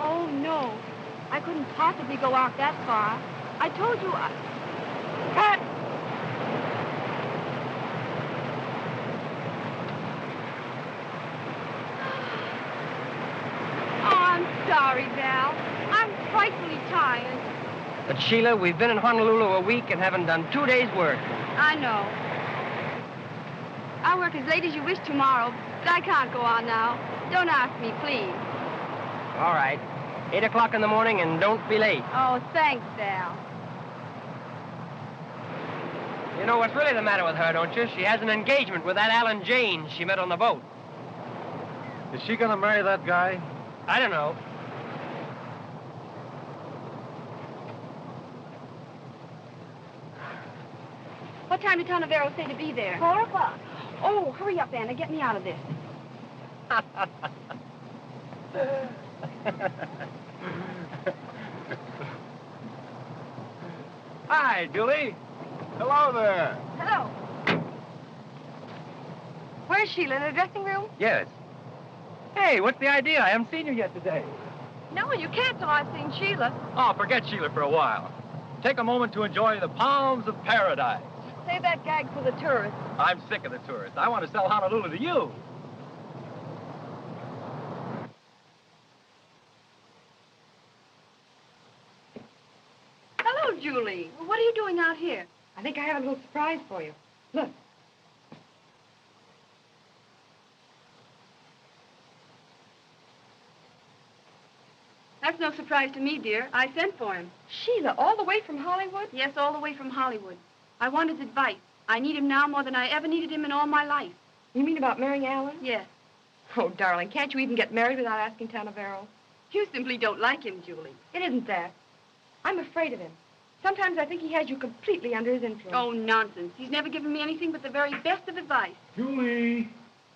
Oh, no. I couldn't possibly go out that far. I told you I... Cut! Oh, I'm sorry, Val. I'm frightfully tired. But, Sheila, we've been in Honolulu a week and haven't done 2 days' work. I know. I'll work as late as you wish tomorrow, but I can't go on now. Don't ask me, please. All right. 8 o'clock in the morning, and don't be late. Oh, thanks, Val. You know what's really the matter with her, don't you? She has an engagement with that Alan Jaynes she met on the boat. Is she gonna marry that guy? I don't know. What time did Tarneverro say to be there? 4 o'clock. Oh, hurry up, Anna. Get me out of this. Hi, Julie. Hello there. Hello. Where's Sheila? In her dressing room? Yes. Hey, what's the idea? I haven't seen you yet today. No, you can't till I've seen Sheila. Oh, forget Sheila for a while. Take a moment to enjoy the palms of paradise. Save that gag for the tourists. I'm sick of the tourists. I want to sell Honolulu to you. Hello, Julie. What are you doing out here? I think I have a little surprise for you. Look. That's no surprise to me, dear. I sent for him. Sheila, all the way from Hollywood? Yes, all the way from Hollywood. I want his advice. I need him now more than I ever needed him in all my life. You mean about marrying Alan? Yes. Oh, darling, can't you even get married without asking Tarneverro? You simply don't like him, Julie. It isn't that. I'm afraid of him. Sometimes I think he has you completely under his influence. Oh, nonsense. He's never given me anything but the very best of advice. Julie!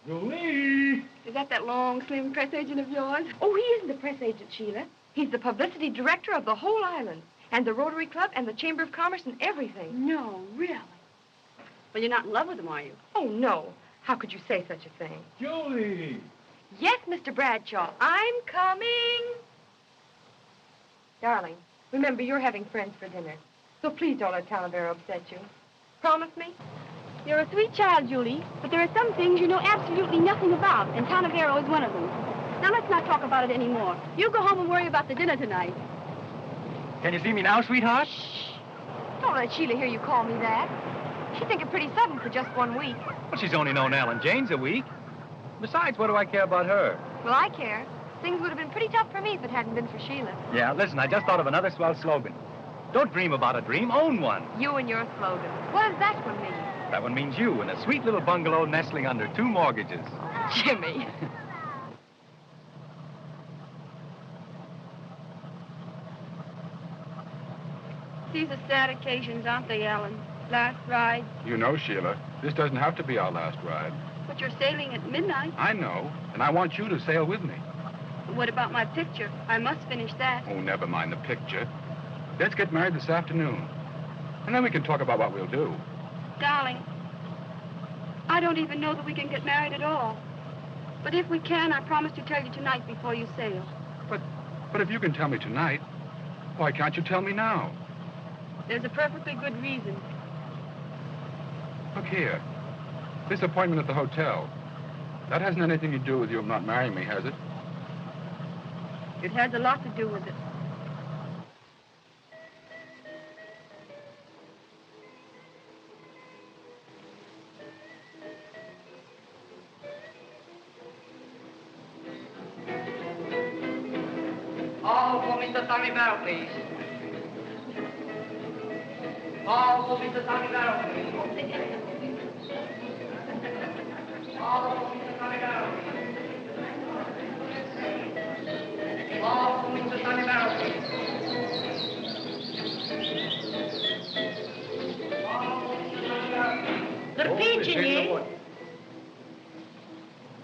Julie! Is that long, slim press agent of yours? Oh, he isn't the press agent, Sheila. He's the publicity director of the whole island, and the Rotary Club, and the Chamber of Commerce, and everything. No, really? Well, you're not in love with him, are you? Oh, no. How could you say such a thing? Julie! Yes, Mr. Bradshaw, I'm coming. Darling, remember, you're having friends for dinner, so please don't let Tarneverro upset you. Promise me? You're a sweet child, Julie, but there are some things you know absolutely nothing about, and Tarneverro is one of them. Now, let's not talk about it anymore. You go home and worry about the dinner tonight. Can you see me now, sweetheart? Shh. Don't let Sheila hear you call me that. She'd think it pretty sudden for just 1 week. Well, she's only known Alan Jaynes a week. Besides, what do I care about her? Well, I care. Things would have been pretty tough for me if it hadn't been for Sheila. Yeah, listen, I just thought of another swell slogan. Don't dream about a dream, own one. You and your slogan. What does that one mean? That one means you in a sweet little bungalow nestling under 2 mortgages. Jimmy. These are sad occasions, aren't they, Alan? Last ride. You know, Sheila, this doesn't have to be our last ride. But you're sailing at midnight. I know, and I want you to sail with me. What about my picture? I must finish that. Oh, never mind the picture. Let's get married this afternoon, and then we can talk about what we'll do. Darling, I don't even know that we can get married at all. But if we can, I promise to tell you tonight before you sail. But if you can tell me tonight, why can't you tell me now? There's a perfectly good reason. Look here. This appointment at the hotel, that hasn't anything to do with you not marrying me, has it? It has a lot to do with it. All for Mr. Tarneverro, please. All for Mr. Tarneverro, please. All for Mr. Tarneverro, please. All for Mr. Tarneverro, please. The pigeon,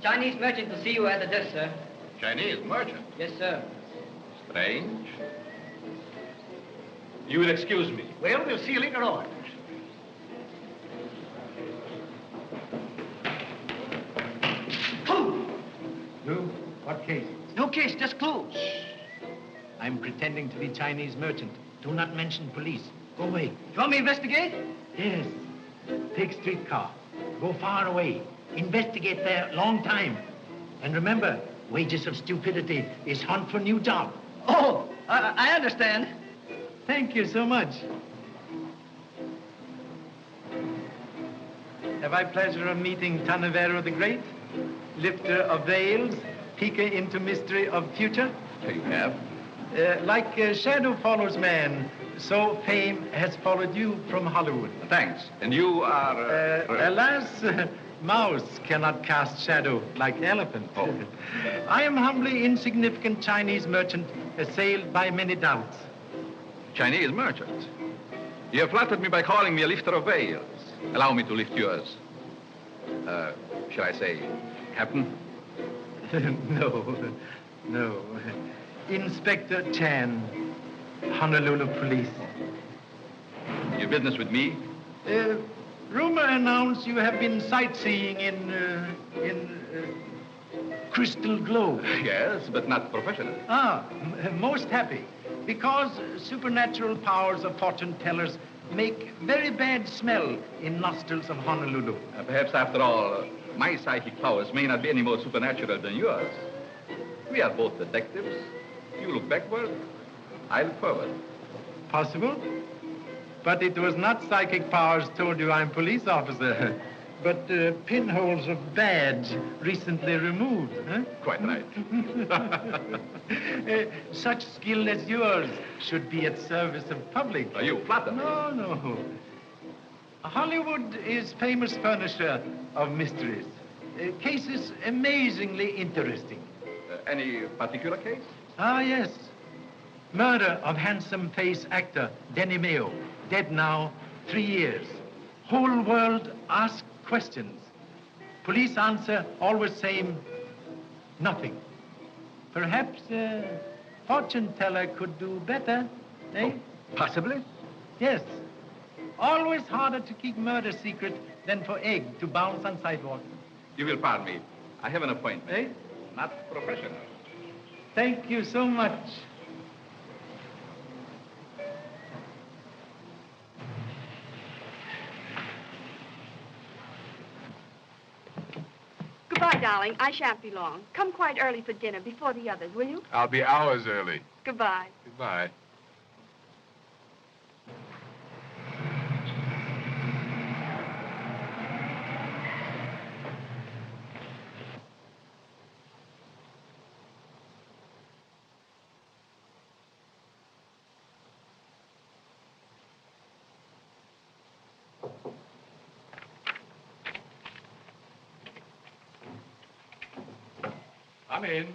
Chinese merchant to see you at the desk, sir. Chinese merchant? Yes, sir. Strange. You will excuse me. Well, we'll see you later on. You? What case? No case, just clues. I'm pretending to be Chinese merchant. Do not mention police. Go away. You want me to investigate? Yes. Take streetcar. Go far away. Investigate there long time. And remember, wages of stupidity is hunt for new job. Oh, I understand. Thank you so much. Have I pleasure of meeting Tarneverro the Great, lifter of veils, peeker into mystery of future? You have. Like shadow follows man, so fame has followed you from Hollywood. Thanks. And you are... Alas, mouse cannot cast shadow like elephant. Oh. I am humbly insignificant Chinese merchant, assailed by many doubts. Chinese merchant. You have flattered me by calling me a lifter of veils. Allow me to lift yours. Shall I say, Captain? No. Inspector Chan, Honolulu Police. Your business with me? Rumor announced you have been sightseeing in Crystal Globe. Yes, but not professionally. Most happy. Because supernatural powers of fortune tellers make very bad smell in nostrils of Honolulu. Perhaps, after all, my psychic powers may not be any more supernatural than yours. We are both detectives. You look backward, I look forward. Possible. But it was not psychic powers told you I'm police officer, but pinholes of badge recently removed. Huh? Quite right. Such skill as yours should be at service of public. Are you flattered? No. Hollywood is famous furnisher of mysteries. Cases amazingly interesting. Any particular case? Yes. Murder of handsome face actor Denny Mayo. Dead now 3 years. Whole world ask questions. Police answer always same, nothing. Perhaps fortune teller could do better, eh? Oh, possibly. Yes. Always harder to keep murder secret than for egg to bounce on sidewalk. You will pardon me. I have an appointment. Eh? Not professional. Thank you so much. Goodbye, darling. I shan't be long. Come quite early for dinner before the others, will you? I'll be hours early. Goodbye. Goodbye. Come in.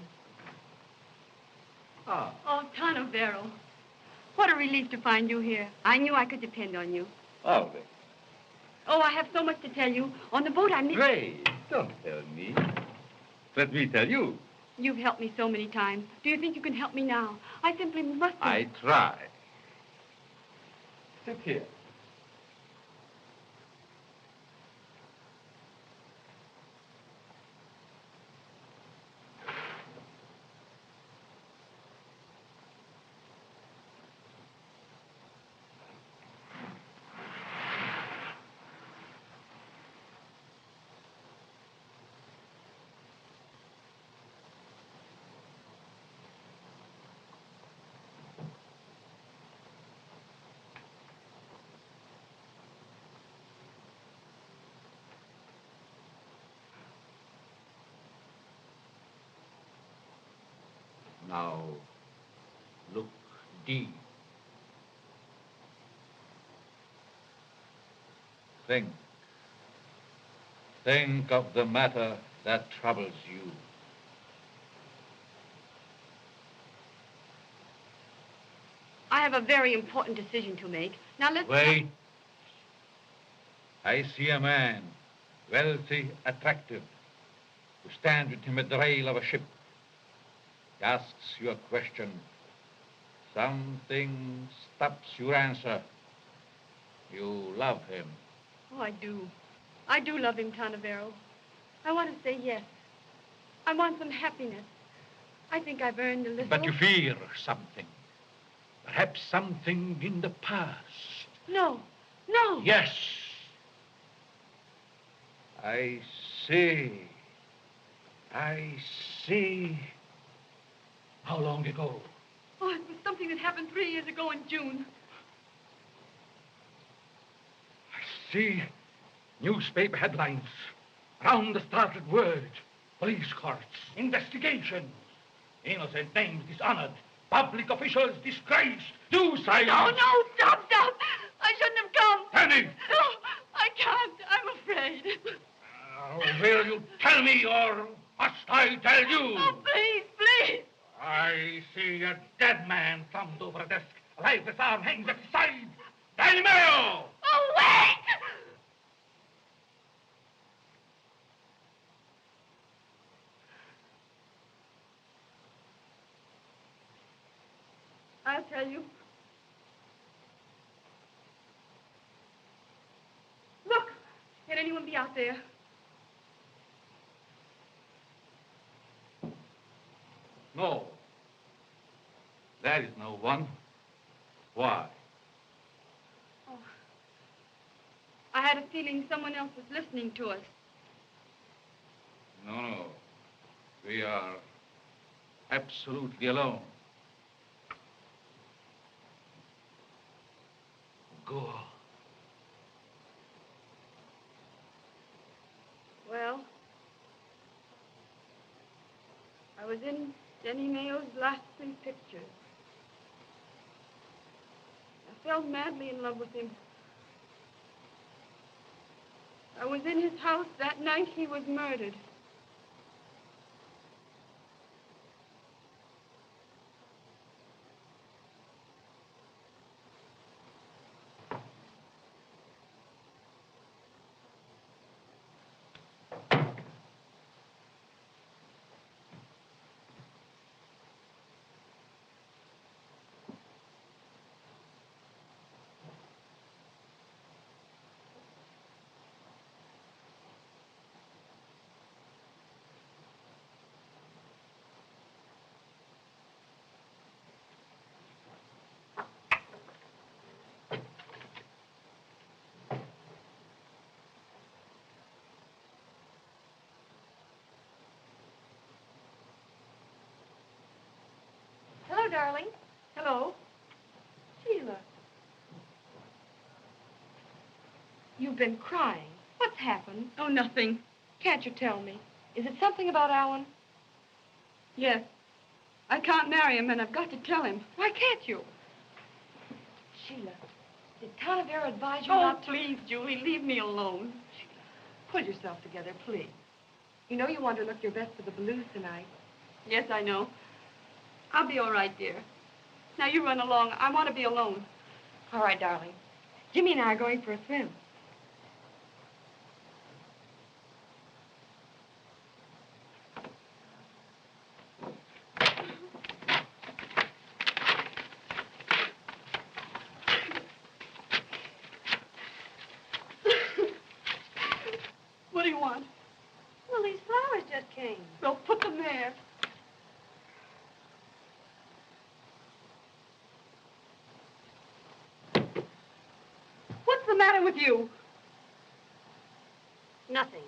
Oh, Tarneverro. What a relief to find you here. I knew I could depend on you. Oh, then. Oh, I have so much to tell you. On the boat, I missed... Pray, don't tell me. Let me tell you. You've helped me so many times. Do you think you can help me now? I simply must... I try. Sit here. Now, look deep. Think. Think of the matter that troubles you. I have a very important decision to make. Now, let's... Wait. I see a man, wealthy, attractive, who stands with him at the rail of a ship. He asks you a question. Something stops your answer. You love him. Oh, I do. I do love him, Tarneverro. I want to say yes. I want some happiness. I think I've earned a little. But you fear something. Perhaps something in the past. No, no. Yes. I see. I see. How long ago? Oh, it was something that happened 3 years ago in June. I see newspaper headlines. Round the startled word. Police courts. Investigations. Innocent names dishonored. Public officials disgraced. Suicide. No, stop. I shouldn't have come. Denny! No, I can't. I'm afraid. Will you tell me or must I tell you? Oh, please. I see a dead man slumped over a desk. A lifeless arm hangs at his side. Denny Mayo! Oh, wait! I'll tell you. Look! Can anyone be out there? No. There is no one. Why? Oh. I had a feeling someone else was listening to us. No. We are absolutely alone. Go. Well, I was in Denny Mayo's last 3 pictures. I fell madly in love with him. I was in his house that night he was murdered. Hello, darling. Hello. Sheila. You've been crying. What's happened? Oh, nothing. Can't you tell me? Is it something about Alan? Yes. I can't marry him, and I've got to tell him. Why can't you? Sheila, did Tarneverro advise you not to... Oh, please, Julie, leave me alone. Sheila, pull yourself together, please. You know you want to look your best for the blues tonight. Yes, I know. I'll be all right, dear. Now, you run along. I want to be alone. All right, darling. Jimmy and I are going for a swim. What do you want? Well, these flowers just came. Well, put them there. What's the matter with you? Nothing.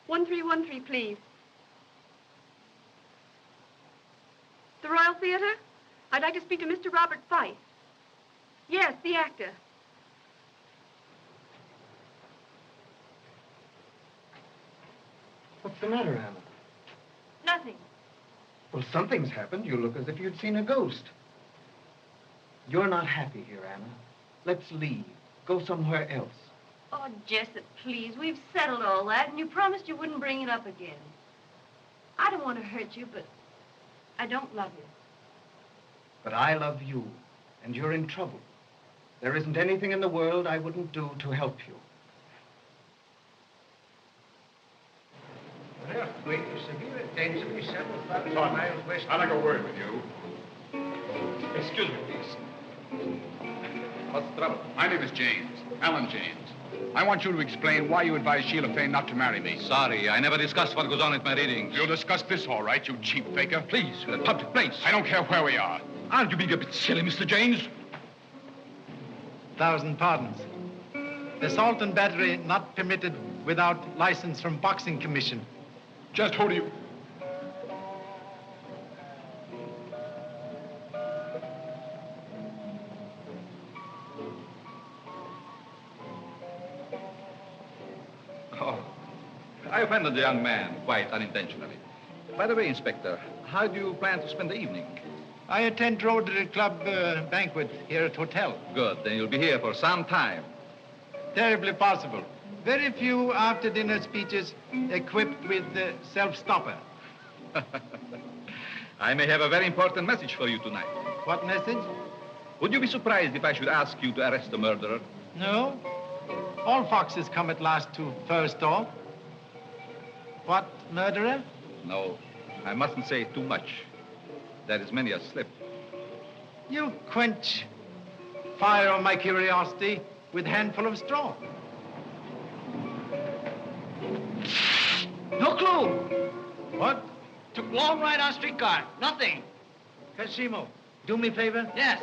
One 1313, please. The Royal Theater? I'd like to speak to Mr. Robert Fyfe. Yes, the actor. What's the matter, Anna? Nothing. Well, something's happened. You look as if you'd seen a ghost. You're not happy here, Anna. Let's leave. go somewhere else. Oh, Jessup, please. We've settled all that, and you promised you wouldn't bring it up again. I don't want to hurt you, but I don't love you. But I love you, and you're in trouble. There isn't anything in the world I wouldn't do to help you. I'd like a word with you. Excuse me, please. What's the trouble? My name is Jaynes, Alan Jaynes. I want you to explain why you advised Shelah Fane not to marry me. Sorry, I never discussed what goes on at my readings. You'll discuss this, all right, you cheap faker. Please, we're in a public place. I don't care where we are. Aren't you being a bit silly, Mr. Jaynes? 1,000 pardons. Assault and battery not permitted without license from Boxing Commission. Just who do you... Oh, I offended the young man quite unintentionally. By the way, Inspector, how do you plan to spend the evening? I attend Rotary Club banquet here at hotel. Good, then you'll be here for some time. Terribly possible. Very few after-dinner speeches equipped with self-stopper. I may have a very important message for you tonight. What message? Would you be surprised if I should ask you to arrest a murderer? No. All foxes come at last to first off. What, murderer? No, I mustn't say too much. There is many a slip. You quench fire on my curiosity with a handful of straw. No clue. What? Took long ride on streetcar. Nothing. Kashimo, do me a favor? Yes.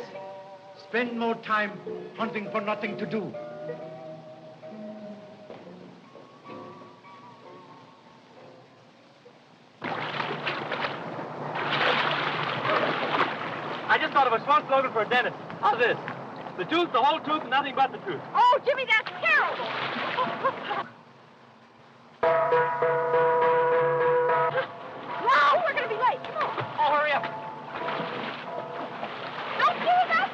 Spend more time hunting for nothing to do. I just thought of a smart slogan for a dentist. How's this? The tooth, the whole tooth, and nothing but the tooth. Oh, Jimmy, that's terrible. No, we're going to be late. Come on. Oh, hurry up. Don't do that.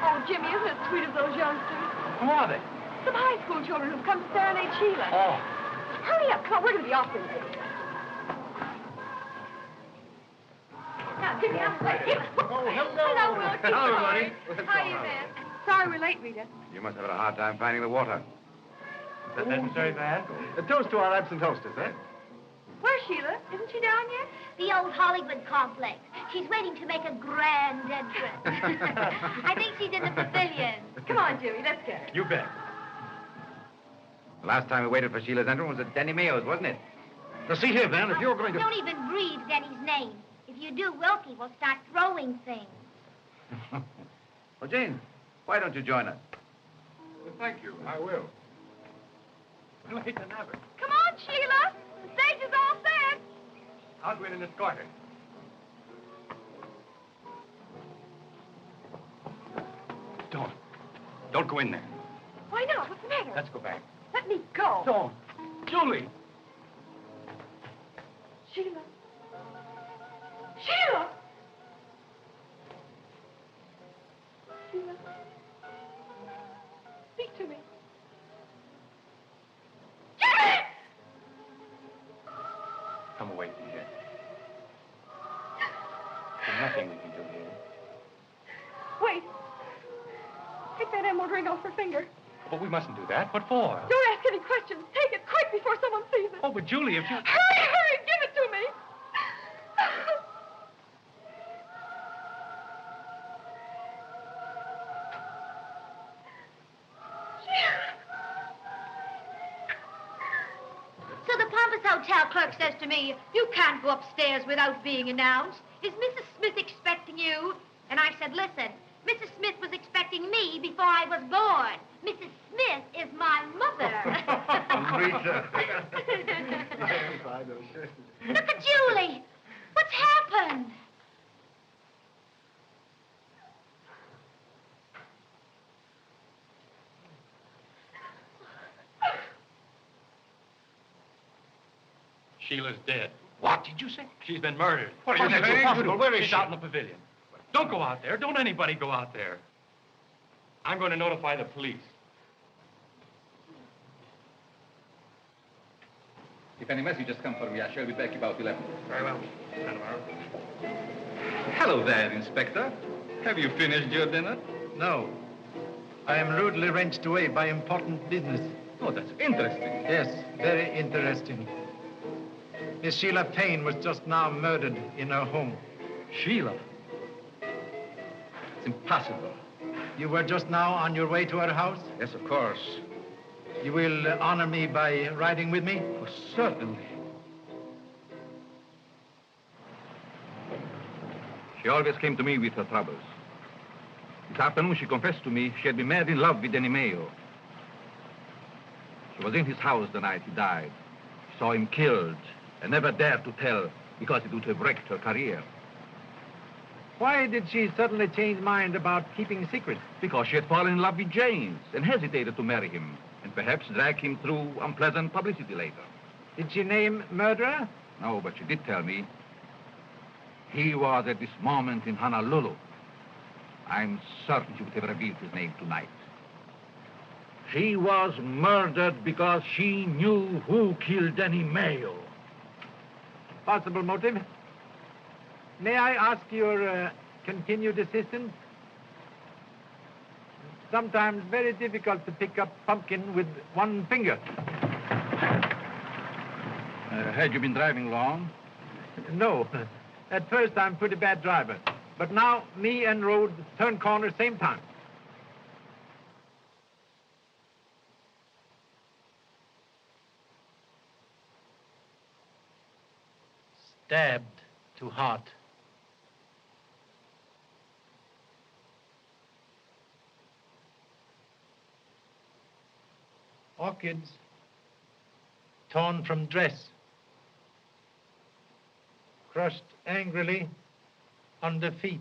Oh, Jimmy, isn't it sweet of those youngsters? Who are they? Some high school children who've come to serenade Sheila. Oh. Hurry up, come on, we're going to be off in a minute. Now, Jimmy, I'm late. Oh, hello. Hello, Will. Hello, everybody. Hi, man. Sorry we're late, Rita. You must have had a hard time finding the water. That isn't very bad. A toast to our absent hostess, eh? Where's Sheila? Isn't she down yet? The old Hollywood complex. She's waiting to make a grand entrance. I think she's in the pavilion. Come on, Jimmy, let's go. You bet. The last time we waited for Sheila's entrance was at Denny Mayo's, wasn't it? Now, see here, Van, if you're going to... Don't even breathe Denny's name. If you do, Wilkie will start throwing things. Well, Jane, why don't you join us? Well, thank you. I will. We'll hate to have it. Come on, Sheila. The stage is all set. I'll go in and escort her. Don't go in there. Why not? What's the matter? Let's go back. Let me go. Don't. Julie. Sheila. Sheila! Sheila. Speak to me. Jimmy! Come away from here. There's nothing we can do here. Wait. Take that emerald ring off her finger. But we mustn't do that. What for? Don't ask any questions. Take it quick before someone sees it. Oh, but Julie, if you... Hurry, give it to me. So the pompous hotel clerk says to me, you can't go upstairs without being announced. Is Mrs. Smith expecting you? And I said, listen, Mrs. Smith was expecting me before I was born. Mrs. Smith is my mother. Rita. Look at Julie. What's happened? Sheila's dead. What did you say? She's been murdered. What are you saying? Impossible. Where is She's she? out in the pavilion. Don't go out there. Don't anybody go out there. I'm going to notify the police. If any messages come for me, I shall be back about 11. Very well. Tarneverro. Hello there, Inspector. Have you finished your dinner? No. I am rudely wrenched away by important business. Oh, that's interesting. Yes, very interesting. Miss Shelah Fane was just now murdered in her home. Sheila? It's impossible. You were just now on your way to her house? Yes, of course. You will honor me by riding with me? Oh, certainly. She always came to me with her troubles. This afternoon, she confessed to me she had been mad in love with Denny Mayo. She was in his house the night he died. She saw him killed and never dared to tell because it would have wrecked her career. Why did she suddenly change mind about keeping secret? Because she had fallen in love with Jaynes and hesitated to marry him and perhaps drag him through unpleasant publicity later. Did she name murderer? No, but she did tell me he was at this moment in Honolulu. I'm certain she would have revealed his name tonight. She was murdered because she knew who killed Denny Mayo. Possible motive? May I ask your continued assistance? Sometimes very difficult to pick up pumpkin with one finger. Had you been driving long? No. At first, I'm a pretty bad driver. But now, me and road turn corner same time. Stabbed to heart. Orchids torn from dress. Crushed angrily under feet.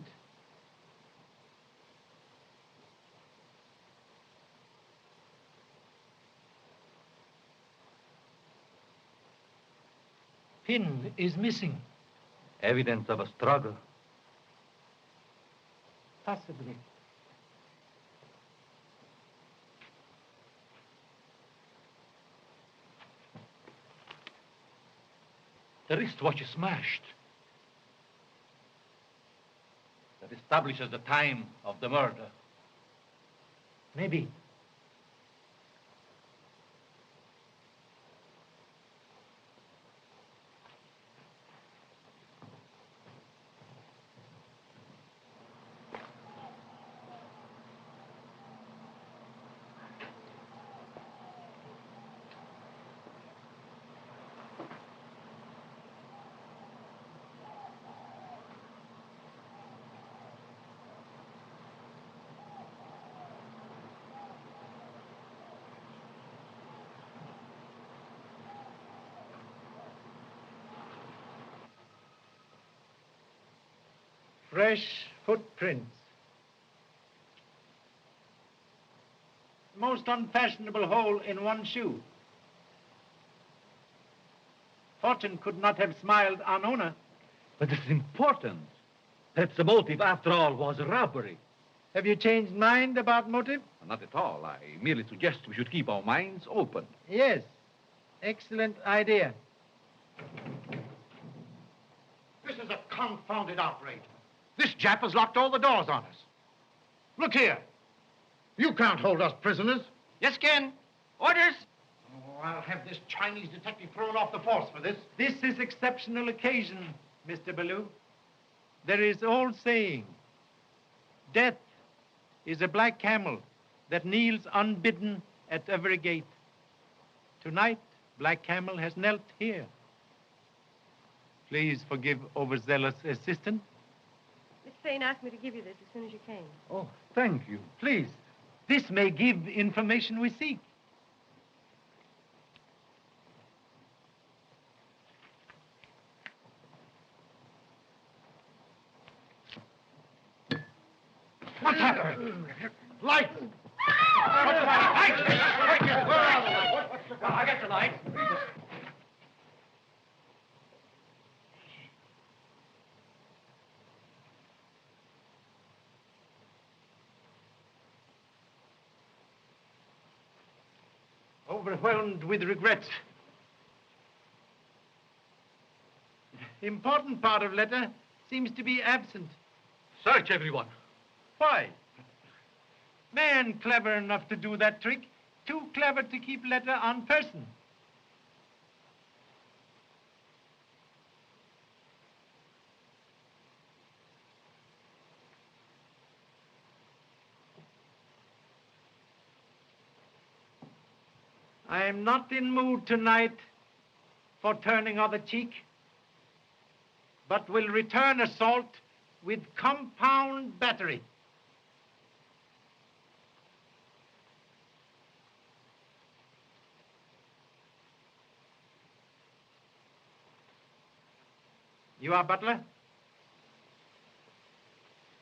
Pin is missing. Evidence of a struggle. Possibly. The wristwatch is smashed. That establishes the time of the murder. Maybe. Fresh footprints. Most unfashionable hole in one shoe. Fortune could not have smiled on owner. But this is important. Perhaps the motive, after all, was robbery. Have you changed mind about motive? Not at all. I merely suggest we should keep our minds open. Yes. Excellent idea. This is a confounded outrage. This Jap has locked all the doors on us. Look here. You can't hold us prisoners. Yes, Ken. Orders. Oh, I'll have this Chinese detective thrown off the force for this. This is exceptional occasion, Mr. Bellew. There is old saying, death is a black camel that kneels unbidden at every gate. Tonight, Black Camel has knelt here. Please forgive overzealous assistant. Miss Fane asked me to give you this as soon as you came. Oh, thank you. Please, this may give information we seek. What's happening? Lights! I got the light. overwhelmed with regrets. Important part of letter seems to be absent. Search everyone. Why? Man clever enough to do that trick, too clever to keep letter on person. I am not in mood tonight for turning other cheek, but will return assault with compound battery. You are butler?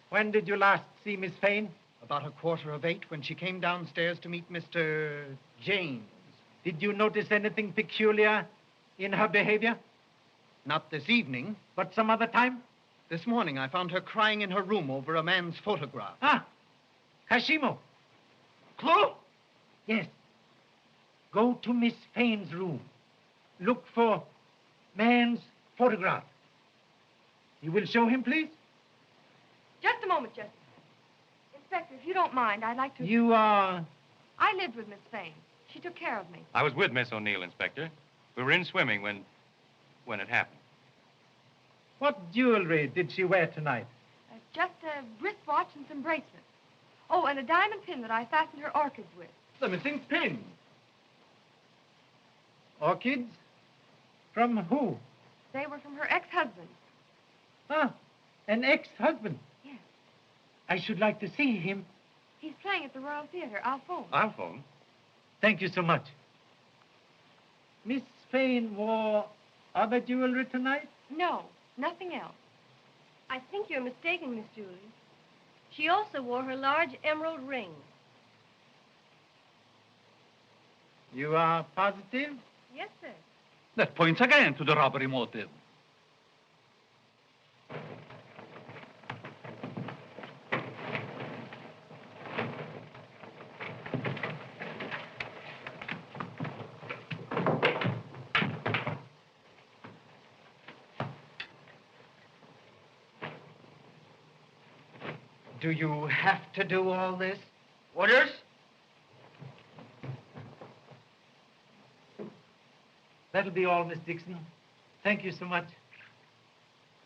When did you last see Miss Fane? About 7:15 when she came downstairs to meet Mr. Jaynes. Did you notice anything peculiar in her behavior? Not this evening. But some other time? This morning I found her crying in her room over a man's photograph. Ah, Kashimo. Clue? Yes. Go to Miss Fane's room. Look for man's photograph. You will show him, please? Just a moment, Jesse. Inspector, if you don't mind, I'd like to... You are... I lived with Miss Fane. She took care of me. I was with Miss O'Neill, Inspector. We were in swimming when it happened. What jewelry did she wear tonight? Just a wristwatch and some bracelets. Oh, and a diamond pin that I fastened her orchids with. The missing pin. Orchids? From who? They were from her ex-husband. Ah, an ex-husband? Yes. I should like to see him. He's playing at the Royal Theater. I'll phone. I'll phone. Thank you so much. Miss Fane wore other jewelry tonight? No, nothing else. I think you're mistaken, Miss Julie. She also wore her large emerald ring. You are positive? Yes, sir. That points again to the robbery motive. Do you have to do all this? Orders? That'll be all, Miss Dixon. Thank you so much.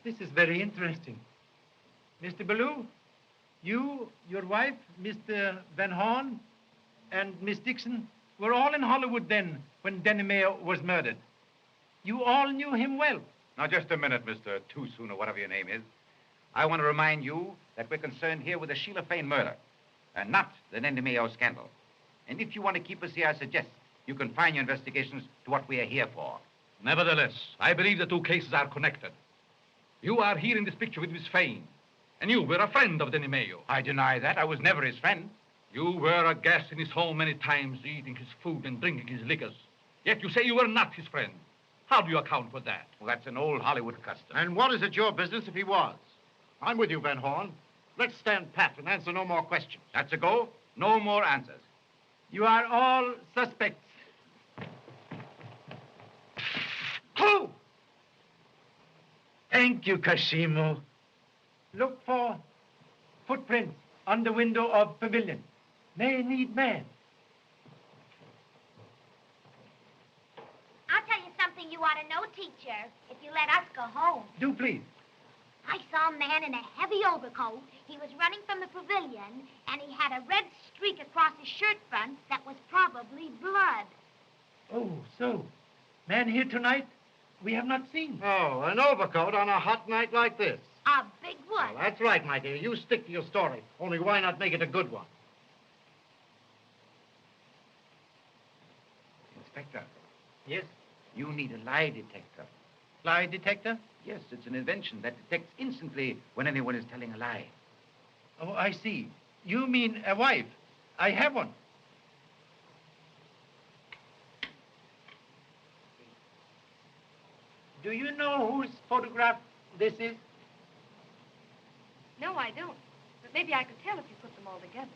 This is very interesting. Mr. Ballou, you, your wife, Mr. Van Horn, and Miss Dixon were all in Hollywood then when Denny Mayo was murdered. You all knew him well. Now, just a minute, Mr. Too Soon, or whatever your name is. I want to remind you that we're concerned here with the Sheila Fane murder, and not the Denny Mayo scandal. And if you want to keep us here, I suggest you confine your investigations to what we are here for. Nevertheless, I believe the two cases are connected. You are here in this picture with Miss Fane, and you were a friend of Denny Mayo. I deny that. I was never his friend. You were a guest in his home many times, eating his food and drinking his liquors. Yet you say you were not his friend. How do you account for that? Well, that's an old Hollywood custom. And what is it your business if he was? I'm with you, Van Horn. Let's stand pat and answer no more questions. That's a go. No more answers. You are all suspects. Clue! Thank you, Kashimo. Look for footprints on the window of pavilion. May need man. I'll tell you something you ought to know, teacher, if you let us go home. Do please. I saw a man in a heavy overcoat. He was running from the pavilion, and he had a red streak across his shirt front that was probably blood. Oh, so. Man here tonight we have not seen. Oh, an overcoat on a hot night like this. A big one. Well, that's right, my dear. You stick to your story. Only why not make it a good one? Inspector. Yes? You need a lie detector. Lie detector? Yes, it's an invention that detects instantly when anyone is telling a lie. Oh, I see. You mean a wife. I have one. Do you know whose photograph this is? No, I don't. But maybe I could tell if you put them all together.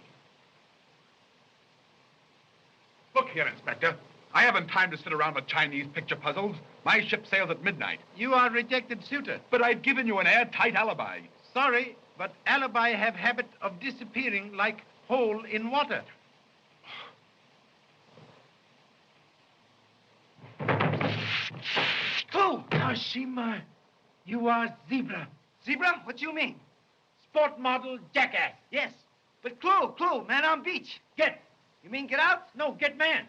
Look here, Inspector. I haven't time to sit around with Chinese picture puzzles. My ship sails at midnight. You are rejected suitor. But I've given you an airtight alibi. Sorry, but alibi have habit of disappearing like hole in water. Clue! Kashima, you are zebra. Zebra? What do you mean? Sport model jackass. Yes. But clue, man on beach. Get. You mean get out? No, get man.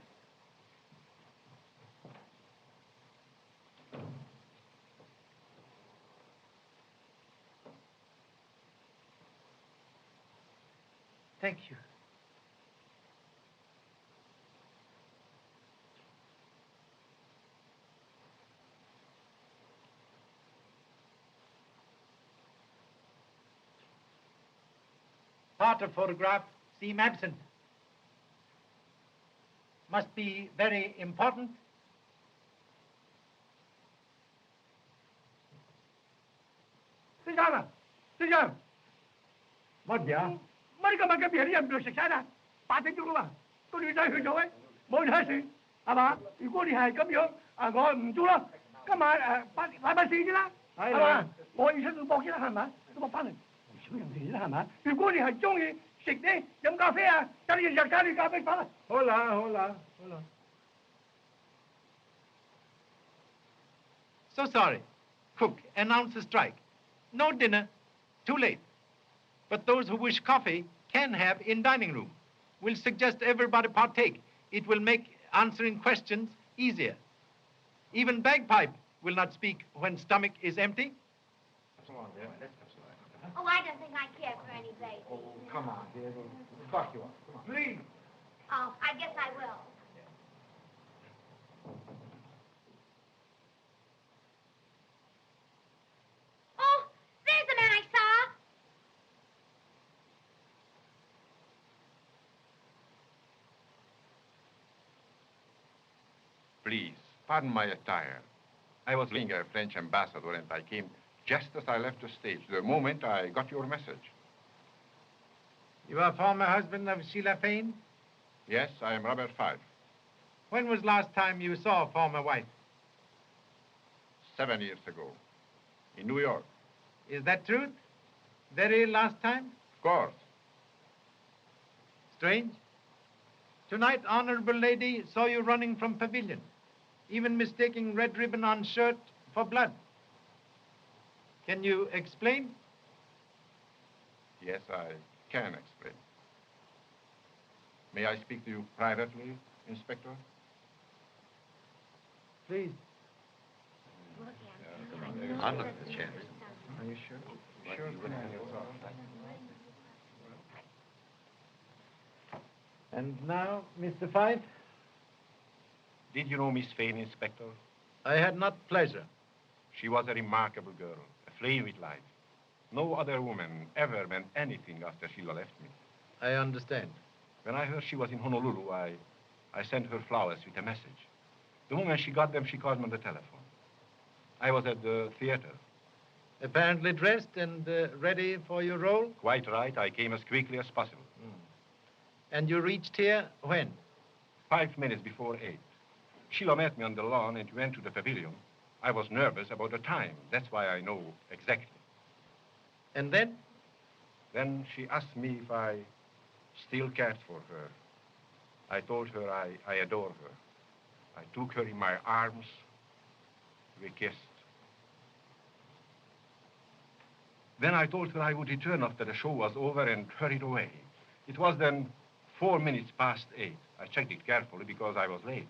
Thank you. Part of photograph seem absent. Must be very important. Sit down. Sit down. Mất vậy? Mấy cái mà cái biển này được sạch sẽ nè. Bà thấy chú mà. Có đi ra去做嘅，冇睇事，係嘛？如果你係咁樣，我唔做啦。今晚禮拜四啫啦，係嘛？我要出去搏先啦，係咪？咁我翻嚟唔少人哋啦，係咪？如果你係中意食啲飲咖啡啊，等你日日加啲咖啡翻啦。好啦，好啦，好啦。So sorry. Cook, announce a strike. No dinner. Too late. But those who wish coffee can have in dining room. We'll suggest everybody partake. It will make answering questions easier. Even bagpipe will not speak when stomach is empty. Oh, I don't think I care for any baby. Oh, come on, dear. We'll fuck you up. Come on. Please. Oh, I guess I will. Oh, there's the man I saw. Please, pardon my attire. I was being a French ambassador and I came just as I left the stage, the moment I got your message. You are former husband of Shelah Fane? Yes, I am Robert Fyfe. When was last time you saw a former wife? 7 years ago, in New York. Is that truth? Very last time? Of course. Strange. Tonight, honorable lady saw you running from pavilion, even mistaking red ribbon on shirt for blood. Can you explain? Yes, I can explain. May I speak to you privately, Inspector? Please. I'll look at the chance. Are you sure? Sure. And now, Mr. Fyfe? Did you know Miss Fane, Inspector? I had not pleasure. She was a remarkable girl, aflame with life. No other woman ever meant anything after Sheila left me. I understand. When I heard she was in Honolulu, I sent her flowers with a message. The moment she got them, she called me on the telephone. I was at the theater. Apparently dressed and ready for your role? Quite right. I came as quickly as possible. And you reached here when? 5 minutes before 8. Sheila met me on the lawn and we went to the pavilion. I was nervous about the time. That's why I know exactly. And then? Then she asked me if I still cared for her. I told her I adore her. I took her in my arms. We kissed. Then I told her I would return after the show was over and hurried away. It was then 4 minutes past 8. I checked it carefully because I was late.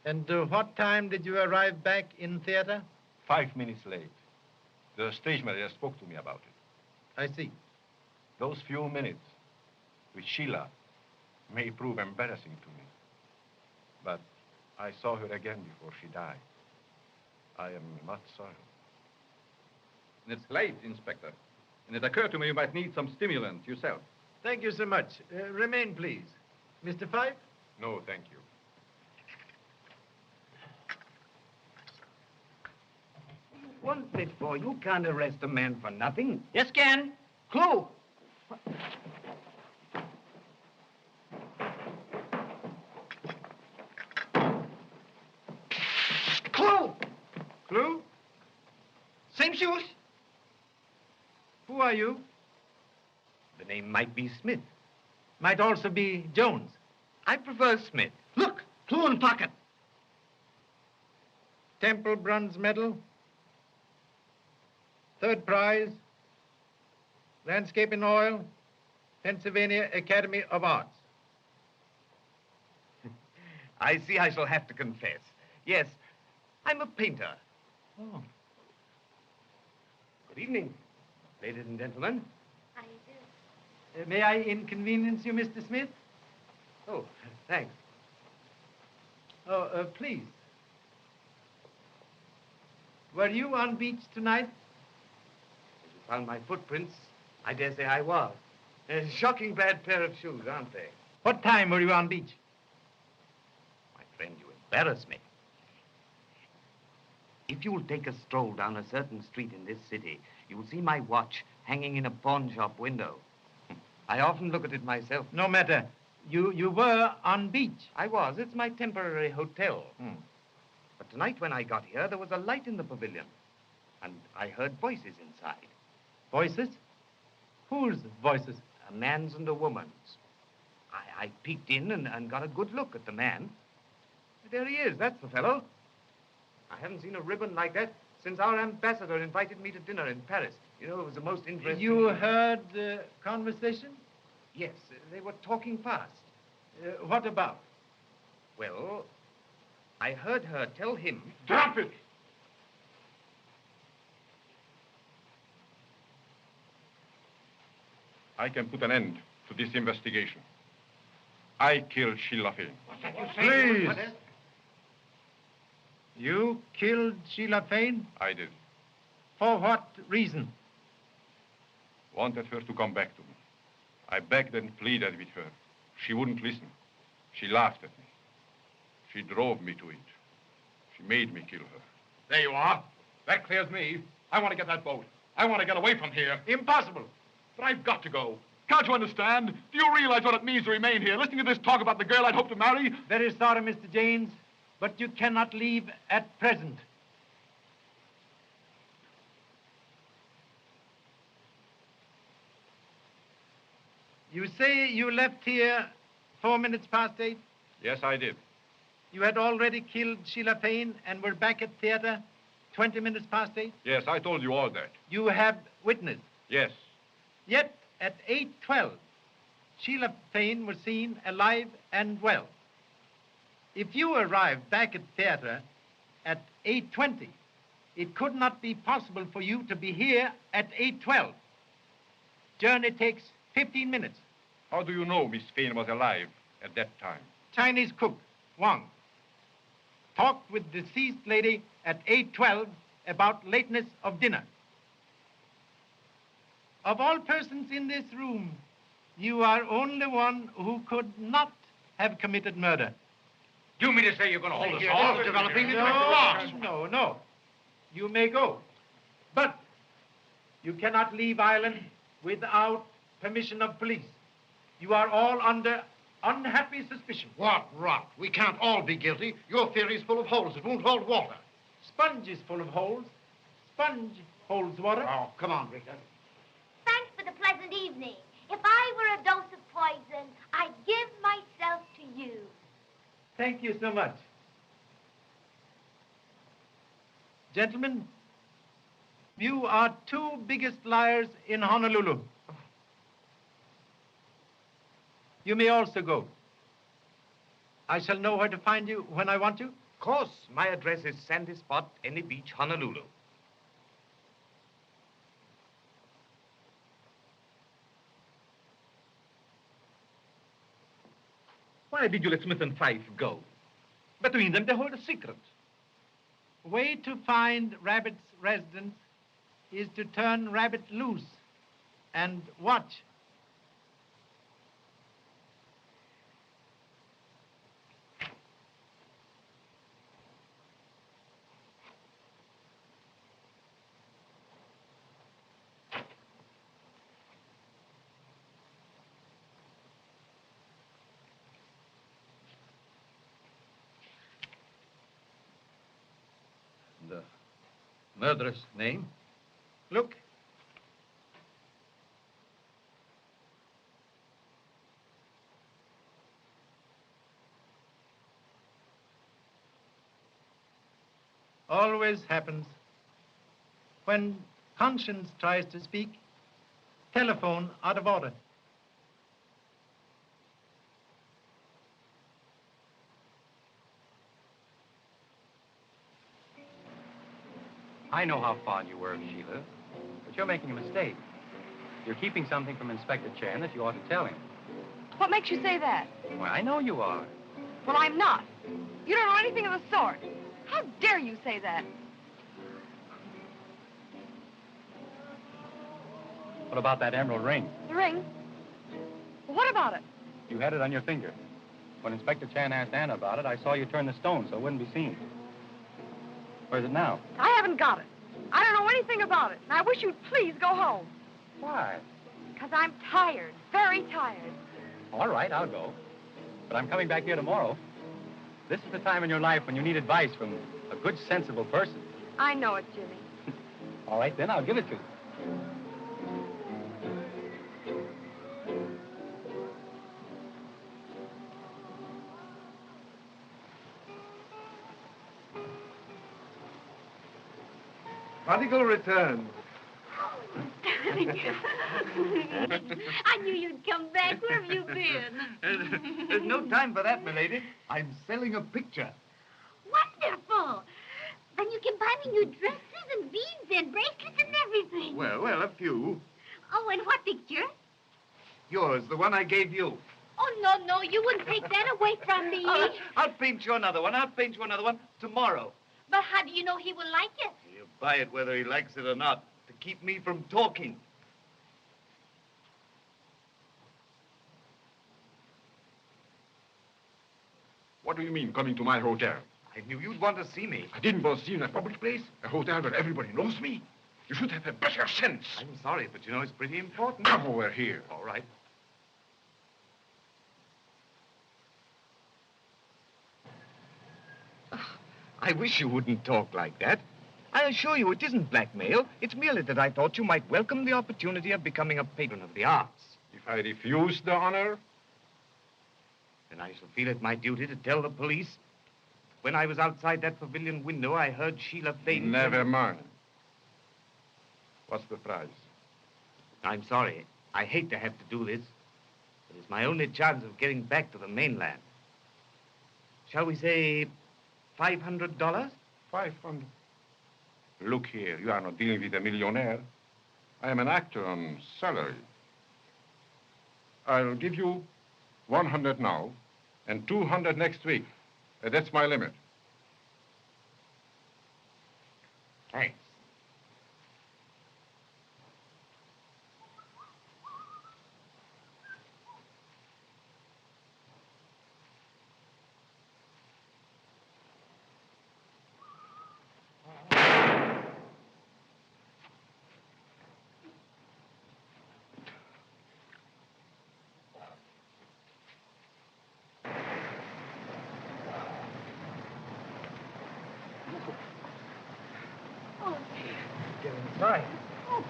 And what time did you arrive back in theater? 5 minutes late. The stage manager spoke to me about it. I see. Those few minutes with Sheila may prove embarrassing to me. But I saw her again before she died. I am not sorry. It's late, Inspector. And it occurred to me you might need some stimulant yourself. Thank you so much. Remain, please. Mr. Fyfe? No, thank you. What's it for? You can't arrest a man for nothing. Yes, can. Clue. shoes. Who are you? The name might be Smith. Might also be Jones. I prefer Smith. Look, clue in pocket. Temple bronze medal. Third prize. Landscape in oil. Pennsylvania Academy of Arts. I see I shall have to confess. Yes, I'm a painter. Oh. Good evening, ladies and gentlemen. How do you do? May I inconvenience you, Mr. Smith? Oh, thanks. Oh, please. Were you on beach tonight? As you found my footprints, I dare say I was. A shocking bad pair of shoes, aren't they? What time were you on beach? My friend, you embarrass me. If you'll take a stroll down a certain street in this city, you'll see my watch hanging in a pawn shop window. I often look at it myself. No matter. You were on beach. I was. It's my temporary hotel. But tonight when I got here, there was a light in the pavilion. And I heard voices inside. Voices? Whose voices? A man's and a woman's. I peeked in and got a good look at the man. There he is. That's the fellow. I haven't seen a ribbon like that since our ambassador invited me to dinner in Paris. You know, it was the most interesting... You heard conversation? Yes, they were talking fast. What about? Well, I heard her tell him... Drop it! I can put an end to this investigation. I killed Shelah Fane. Please. You killed Shelah Fane? I did. For what reason? Wanted her to come back to me. I begged and pleaded with her. She wouldn't listen. She laughed at me. She drove me to it. She made me kill her. There you are. That clears me. I want to get that boat. I want to get away from here. Impossible. But I've got to go. Can't you understand? Do you realize what it means to remain here, listening to this talk about the girl I'd hoped to marry? Very sorry, Mr. Jaynes, but you cannot leave at present. You say you left here 4 minutes past 8? Yes, I did. You had already killed Shelah Fane and were back at theater 20 minutes past 8? Yes, I told you all that. You have witnessed? Yes. Yet at 8:12, Shelah Fane was seen alive and well. If you arrived back at theater at 8:20, it could not be possible for you to be here at 8:12. Journey takes 15 minutes. How do you know Miss Fane was alive at that time? Chinese cook, Wang, talked with deceased lady at 8:12 about lateness of dinner. Of all persons in this room, you are only one who could not have committed murder. Do you mean to say you're going to hold us You're off? developing into No. You may go. But you cannot leave Ireland without permission of police. You are all under unhappy suspicion. What rot. We can't all be guilty. Your theory's full of holes. It won't hold water. Sponge is full of holes. Sponge holds water. Oh, come on, Rita. Thanks for the pleasant evening. If I were a dose of poison, I'd give myself to you. Thank you so much. Gentlemen, you are two biggest liars in Honolulu. You may also go. I shall know where to find you when I want you. Of course, my address is Sandy Spot, Any Beach, Honolulu. Why did you let Smith and Fyfe go? Between them, they hold a secret. Way to find Rabbit's residence is to turn Rabbit loose and watch. The murderer's name? Look. Always happens. When conscience tries to speak, telephone out of order. I know how fond you were of Sheila, but you're making a mistake. You're keeping something from Inspector Chan that you ought to tell him. What makes you say that? Well, I know you are. Well, I'm not. You don't know anything of the sort. How dare you say that? What about that emerald ring? The ring? Well, what about it? You had it on your finger. When Inspector Chan asked Anna about it, I saw you turn the stone so it wouldn't be seen. Where's it now? I haven't got it. I don't know anything about it, and I wish you'd please go home. Why? Because I'm tired, very tired. All right, I'll go. But I'm coming back here tomorrow. This is the time in your life when you need advice from a good, sensible person. I know it, Jimmy. All right, then, I'll give it to you. Prodigal return. I knew you'd come back. Where have you been? There's no time for that, milady. I'm selling a picture. Wonderful. Then you can buy me new dresses and beads and bracelets and everything. Well, a few. Oh, and what picture? Yours, the one I gave you. Oh, no, you wouldn't take that away from me. I'll paint you another one. I'll paint you another one tomorrow. But how do you know he will like it? He'll buy it whether he likes it or not, to keep me from talking. What do you mean, coming to my hotel? I knew you'd want to see me. I didn't want to see you in a public place, a hotel where everybody knows me. You should have a better sense. I'm sorry, but you know it's pretty important. Come over here. All right. I wish you wouldn't talk like that. I assure you it isn't blackmail. It's merely that I thought you might welcome the opportunity of becoming a patron of the arts. If I refuse the honor? Then I shall feel it my duty to tell the police. When I was outside that pavilion window, I heard Shelah Fane... Never mind. What's the price? I'm sorry. I hate to have to do this, but it's my only chance of getting back to the mainland. Shall we say $500? 500. Look here, you are not dealing with a millionaire. I am an actor on salary. I'll give you 100 now and 200 next week. That's my limit. Thanks. Get inside. Oh,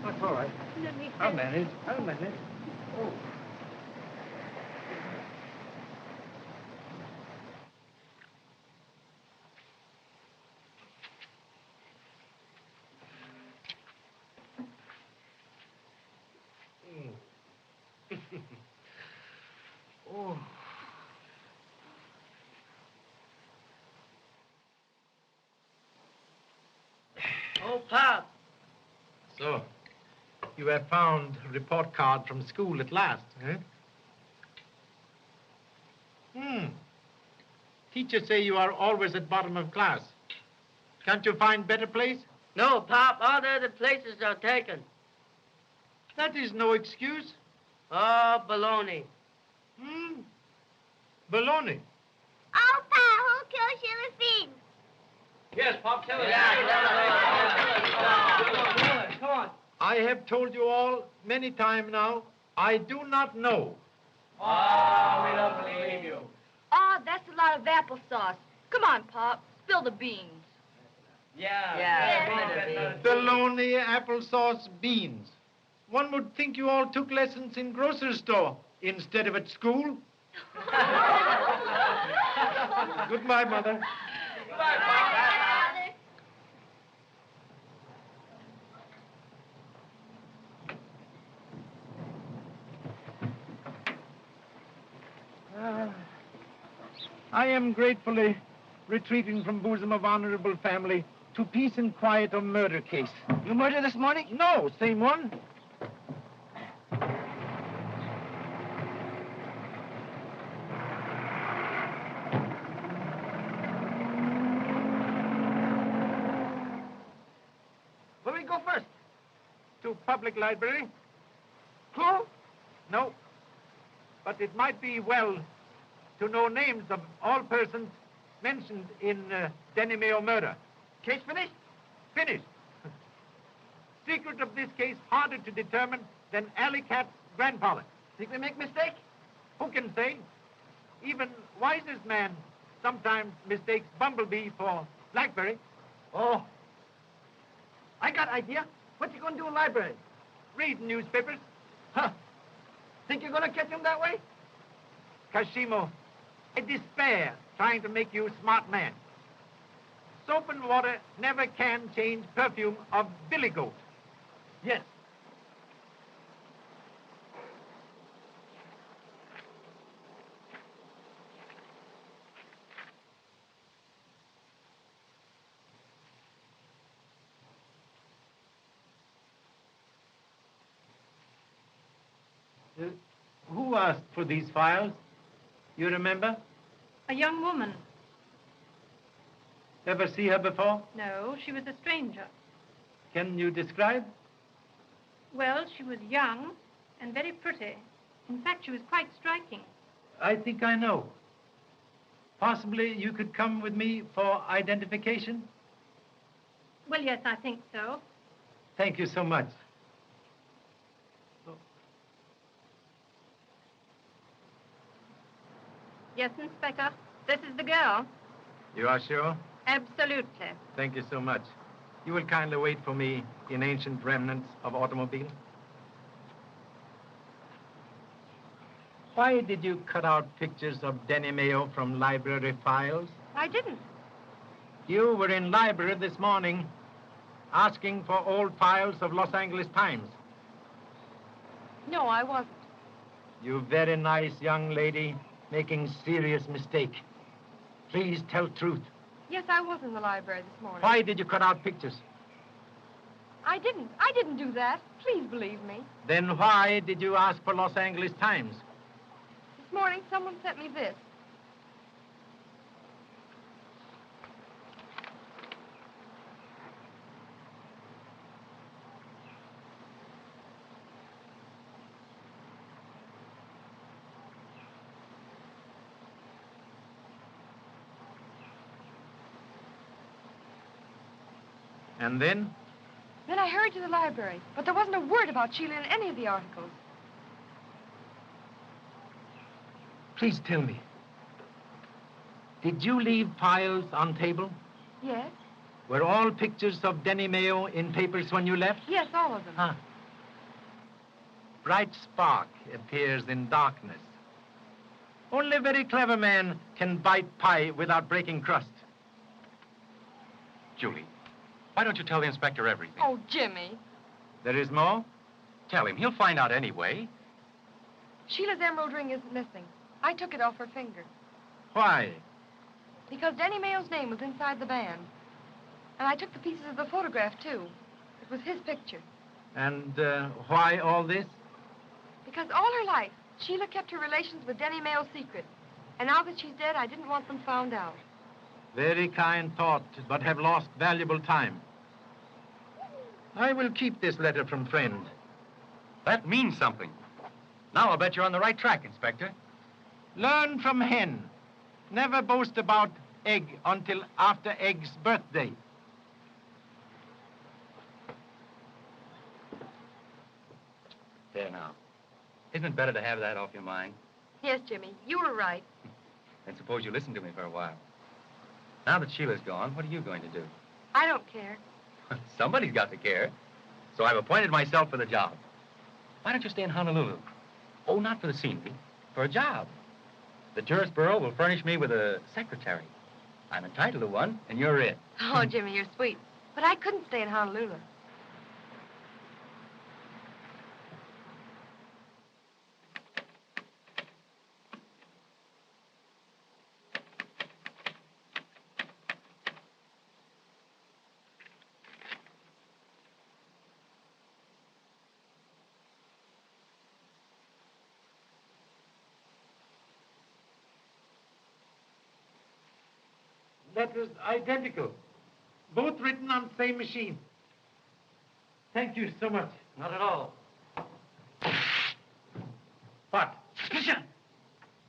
That's all right. let me... I'll manage. Oh. Oh. Oh, Pop. So, you have found a report card from school at last, eh? Teachers say you are always at bottom of class. Can't you find better place? No, Pop. All the other places are taken. That is no excuse. Oh, baloney. Baloney. Oh, Pa, who killed Shelah Fane? Yes, Pop, tell us. Come on. I have told you all many times now, I do not know. Oh, we don't believe you. Oh, that's a lot of applesauce. Come on, Pop. Spill the beans. Bologna, applesauce, beans. One would think you all took lessons in grocery store instead of at school. Goodbye, Mother. I am gratefully retreating from bosom of honorable family to peace and quiet of murder case. You murdered this morning? No, same one. Where we go first? To public library. Clue? No. But it might be well to know names of all persons mentioned in Denny Mayo murder. Case finished? Finished. Secret of this case harder to determine than Alley Cat's grandfather. Think we make mistake? Who can say? Even wisest man sometimes mistakes bumblebee for blackberry. Oh. I got idea. What you gonna do in library? Read newspapers. Huh. Think you're gonna catch him that way? Kashimo, I despair trying to make you a smart man. Soap and water never can change perfume of billy goat. Yes. Who asked for these files? You remember? A young woman. Ever see her before? No, she was a stranger. Can you describe? Well, she was young and very pretty. In fact, she was quite striking. I think I know. Possibly you could come with me for identification? Well, yes, I think so. Thank you so much. Yes, Inspector. This is the girl. You are sure? Absolutely. Thank you so much. You will kindly wait for me in ancient remnants of automobile. Why did you cut out pictures of Denny Mayo from library files? I didn't. You were in library this morning asking for old files of Los Angeles Times. No, I wasn't. You very nice young lady making serious mistake. Please tell truth. Yes, I was in the library this morning. Why did you cut out pictures? I didn't do that. Please believe me. Then why did you ask for Los Angeles Times? This morning, someone sent me this. And then? Then I hurried to the library, but there wasn't a word about Sheila in any of the articles. Please tell me. Did you leave files on table? Yes? Were all pictures of Denny Mayo in papers when you left? Yes, all of them. Huh. Bright spark appears in darkness. Only a very clever man can bite pie without breaking crust. Julie, why don't you tell the inspector everything? Oh, Jimmy. There is more? Tell him. He'll find out anyway. Sheila's emerald ring isn't missing. I took it off her finger. Why? Because Denny Mayo's name was inside the band. And I took the pieces of the photograph, too. It was his picture. And why all this? Because all her life, Sheila kept her relations with Denny Mayo secret. And now that she's dead, I didn't want them found out. Very kind thought, but have lost valuable time. I will keep this letter from friend. That means something. Now I'll bet you're on the right track, Inspector. Learn from hen. Never boast about egg until after egg's birthday. There now. Isn't it better to have that off your mind? Yes, Jimmy, you were right. And suppose you listen to me for a while. Now that Sheila's gone, what are you going to do? I don't care. Somebody's got to care. So I've appointed myself for the job. Why don't you stay in Honolulu? Oh, not for the scenery, for a job. The tourist bureau will furnish me with a secretary. I'm entitled to one, and you're it. Oh, Jimmy, you're sweet. But I couldn't stay in Honolulu. Letters identical. Both written on same machine. Thank you so much. Not at all. What? Suspicion!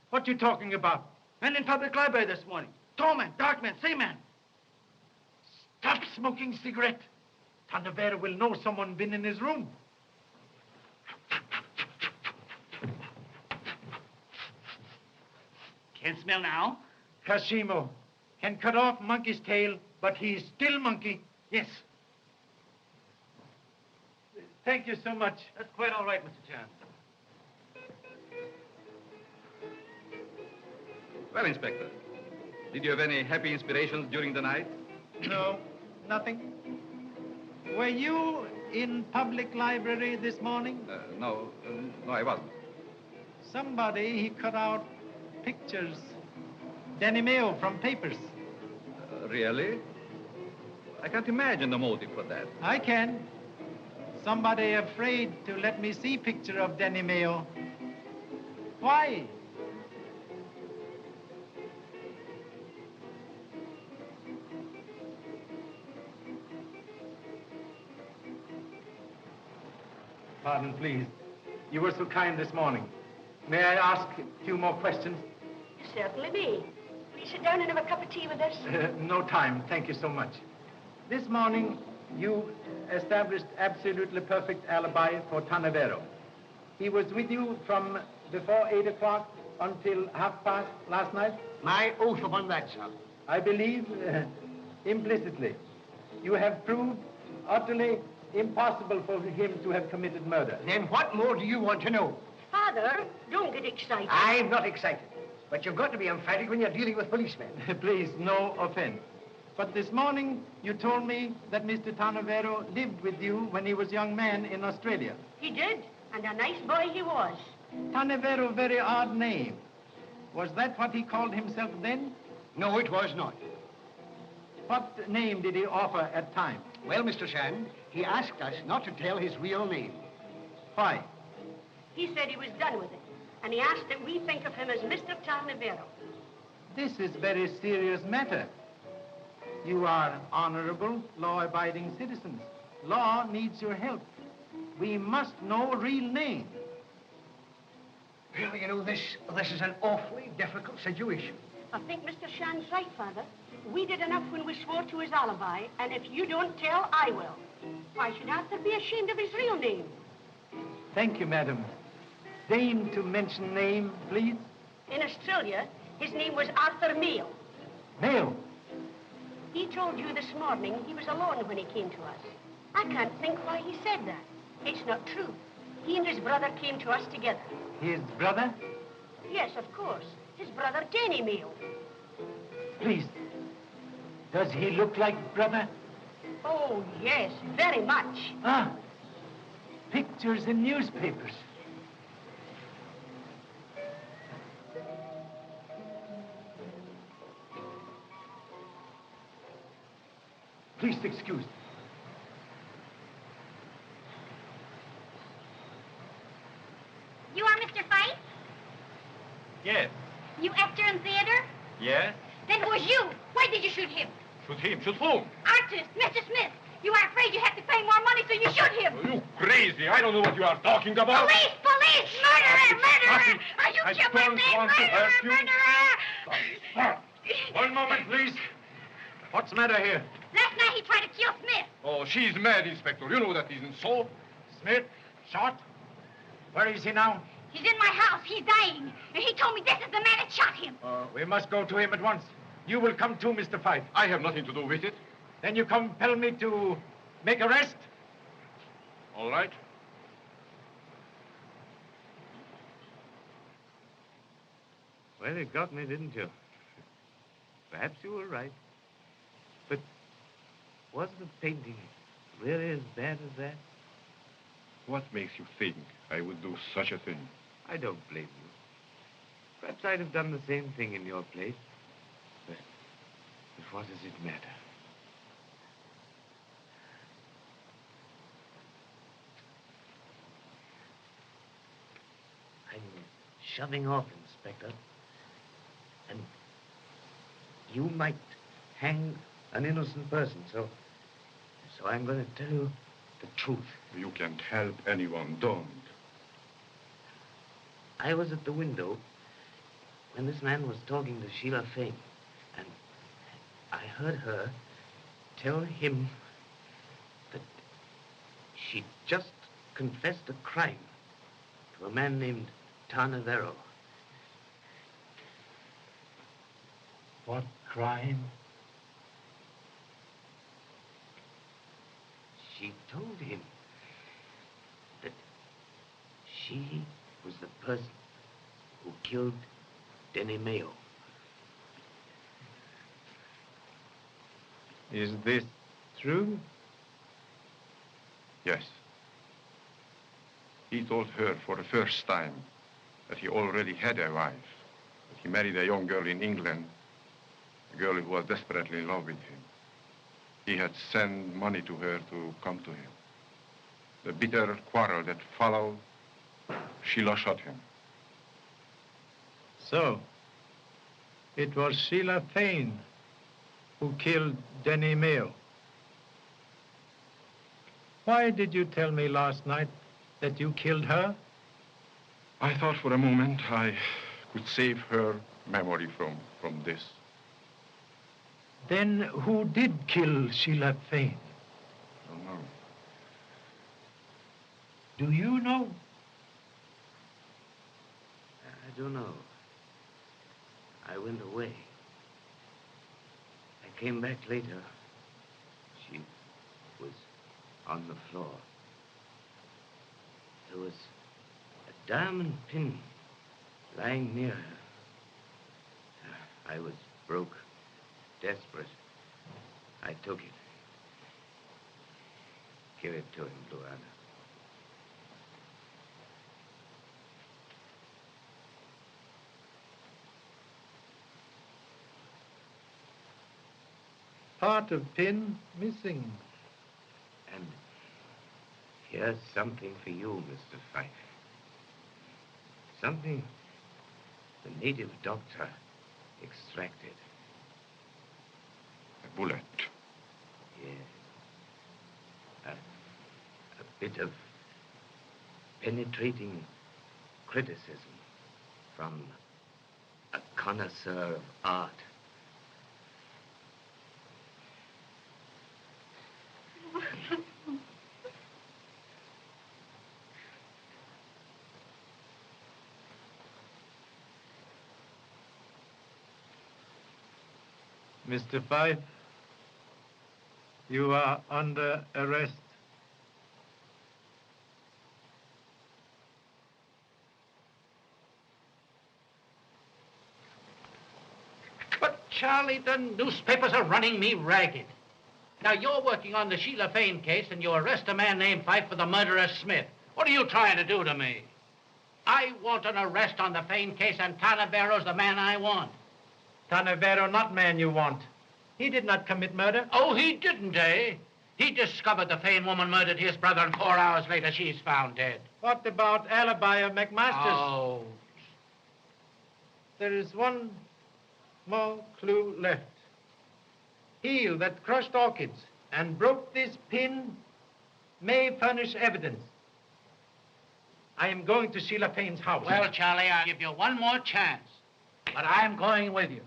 What you talking about? Men in public library this morning. Tall man, dark man, same man. Stop smoking cigarette. Tarneverro will know someone been in his room. Can't smell now. Kashimo can cut off monkey's tail, but he's still monkey. Yes. Thank you so much. That's quite all right, Mr. Chan. Well, Inspector, did you have any happy inspirations during the night? No, nothing. Were you in public library this morning? No, I wasn't. Somebody, he cut out pictures. Denny Mayo from papers. Really? I can't imagine the motive for that. I can. Somebody afraid to let me see picture of Denny Mayo. Why? Pardon, please. You were so kind this morning. May I ask a few more questions? You certainly may. Will you sit down and have a cup of tea with us? No time. Thank you so much. This morning, you established absolutely perfect alibi for Tarneverro. He was with you from before 8 o'clock until past last night? My oath upon that, sir. I believe implicitly. You have proved utterly impossible for him to have committed murder. Then what more do you want to know? Father, don't get excited. I'm not excited. But you've got to be emphatic when you're dealing with policemen. Please, no offense. But this morning, you told me that Mr. Tarneverro lived with you when he was a young man in Australia. He did, and a nice boy he was. Tarneverro, very odd name. Was that what he called himself then? No, it was not. What name did he offer at time? Well, Mr. Shand, he asked us not to tell his real name. Why? He said he was done with it, and he asked that we think of him as Mr. Tarneverro. This is very serious matter. You are honorable, law-abiding citizens. Law needs your help. We must know real name. Well, you know, this is an awfully difficult situation. I think Mr. Shand's right, Father. We did enough when we swore to his alibi, and if you don't tell, I will. Why should Arthur be ashamed of his real name? Thank you, madam. Deign to mention name, please. In Australia, his name was Arthur Mayo. Mayo? He told you this morning he was alone when he came to us. I can't think why he said that. It's not true. He and his brother came to us together. His brother? Yes, of course. His brother, Denny Mayo. Please. Does he look like brother? Oh, yes, very much. Ah, pictures in newspapers. Please excuse me. You are Mr. Fyfe? Yes. You actor in theater? Yes? Then it was you. Why did you shoot him? Shoot him? Shoot whom? Artist, Mr. Smith. You are afraid you have to pay more money, so you shoot him. Are you crazy? I don't know what you are talking about. Police! Police! Murderer! Murderer! Are you I killing don't me? want to hurt you. Murderer! One moment, please. What's the matter here? Last night he tried to kill Smith. Oh, she's mad, Inspector. You know that isn't so. Smith, shot. Where is he now? He's in my house. He's dying. And he told me this is the man that shot him. We must go to him at once. You will come too, Mr. Fyfe. I have nothing to do with it. Then you compel me to make arrest? All right. Well, you got me, didn't you? Perhaps you were right. But was the painting really as bad as that? What makes you think I would do such a thing? I don't blame you. Perhaps I'd have done the same thing in your place. But what does it matter? I'm shoving off, Inspector. And you might hang an innocent person, so I'm going to tell you the truth. You can't help anyone, don't. I was at the window when this man was talking to Shelah Fane, and I heard her tell him that she'd just confessed a crime to a man named Tarneverro. What crime? She told him that she was the person who killed Denny Mayo. Is this true? Yes. He told her for the first time that he already had a wife. That he married a young girl in England, a girl who was desperately in love with him. He had sent money to her to come to him. The bitter quarrel that followed, Sheila shot him. So, it was Shelah Fane who killed Denny Mayo. Why did you tell me last night that you killed her? I thought for a moment I could save her memory from this. Then who did kill Shelah Fane? I don't know. Do you know? I don't know. I went away. I came back later. She was on the floor. There was a diamond pin lying near her. I was broke, desperate. I took it. Give it to him, Luana. Part of pin missing. And here's something for you, Mr. Fyfe. Something the native doctor extracted. A bullet. Yes. A bit of penetrating criticism from a connoisseur of art. Mr. Fyfe, you are under arrest. But, Charlie, the newspapers are running me ragged. Now, you're working on the Shelah Fane case, and you arrest a man named Fyfe for the murder of Smith. What are you trying to do to me? I want an arrest on the Fane case, and Tarneverro's the man I want. Tarneverro, not man you want. He did not commit murder. Oh, he didn't, eh? He discovered the Fane woman murdered his brother, and 4 hours later, she's found dead. What about alibi of McMaster's? Oh. There is one more clue left. Heel that crushed orchids and broke this pin may furnish evidence. I am going to Shelah Fane's house. Well, Charlie, I'll give you one more chance. But I'm going with you.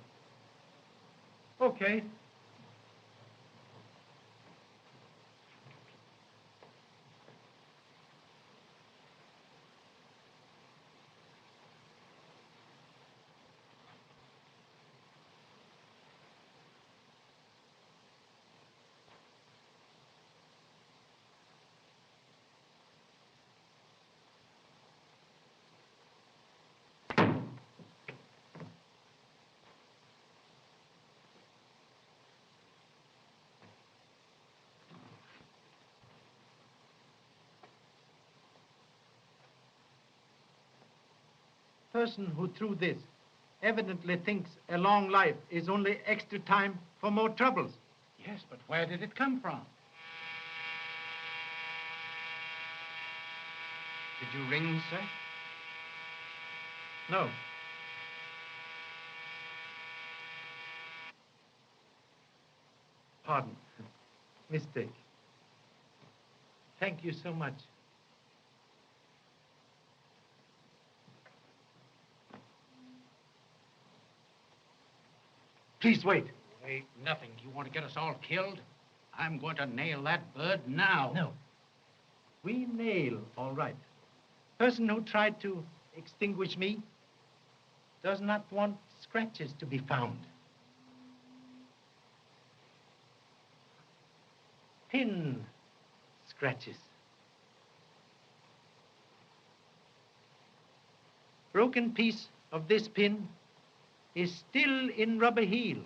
Okay. person who threw this evidently thinks a long life is only extra time for more troubles. Yes, but where did it come from? Did you ring, sir? No. Pardon. Mistake. Thank you so much. Please wait. Wait, nothing. Do you want to get us all killed? I'm going to nail that bird now. No. We nail, all right. Person who tried to extinguish me does not want scratches to be found. Pin scratches. Broken piece of this pin is still in rubber heel.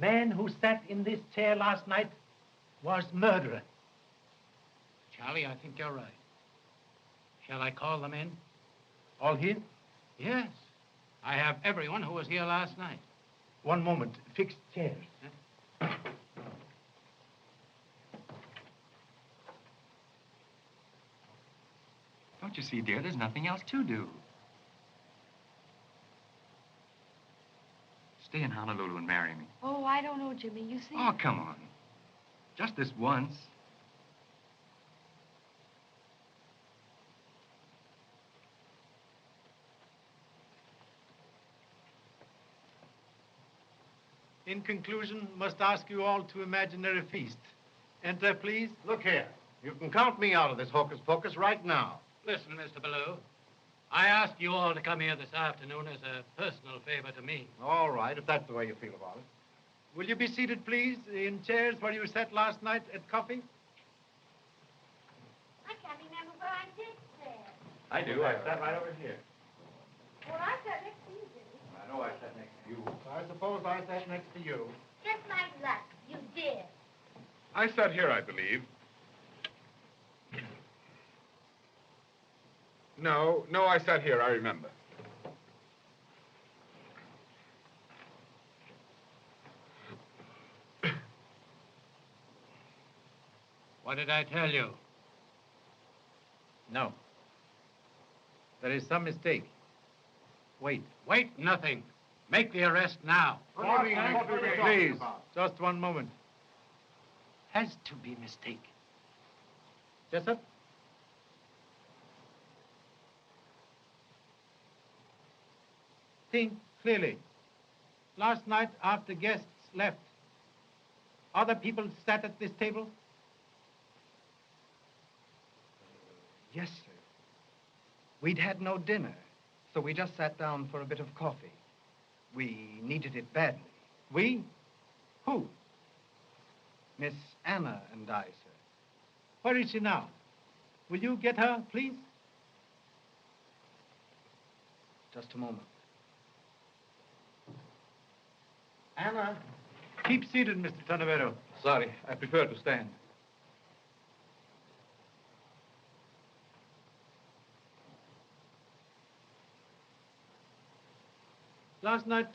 Man who sat in this chair last night was murderer. Charlie, I think you're right. Shall I call them in? All here? Yes. I have everyone who was here last night. One moment. Fixed chairs. Don't you see, dear, there's nothing else to do. Stay in Honolulu and marry me. Oh, I don't know, Jimmy. You see... Oh, come on. Just this once. In conclusion, must ask you all to imaginary feast. Enter, please. Look here. You can count me out of this hocus pocus right now. Listen, Mr. Bellew. I asked you all to come here this afternoon as a personal favor to me. All right, if that's the way you feel about it. Will you be seated, please, in chairs where you sat last night at coffee? I can't remember where I did there. I do. I sat right over here. Well, I sat next to you, Jimmy. I know I sat next to you. I suppose I sat next to you. Just like luck, you did. I sat here, I believe. No, I sat here, I remember. What did I tell you? No. There is some mistake. Wait. Wait, nothing. Make the arrest now. Please, just one moment. Has to be mistake. Jessup? Think clearly. Last night, after guests left, other people sat at this table? Yes, sir. We'd had no dinner, so we just sat down for a bit of coffee. We needed it badly. We? Who? Miss Anna and I, sir. Where is she now? Will you get her, please? Just a moment. Anna. Keep seated, Mr. Tarneverro. Sorry, I prefer to stand. Last night,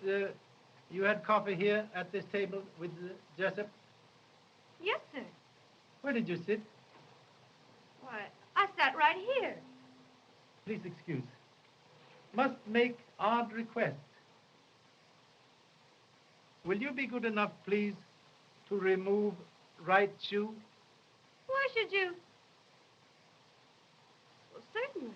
you had coffee here at this table with Jessup? Yes, sir. Where did you sit? Why, I sat right here. Please excuse. Must make odd request. Will you be good enough, please, to remove right shoe? Why should you? Well, certainly.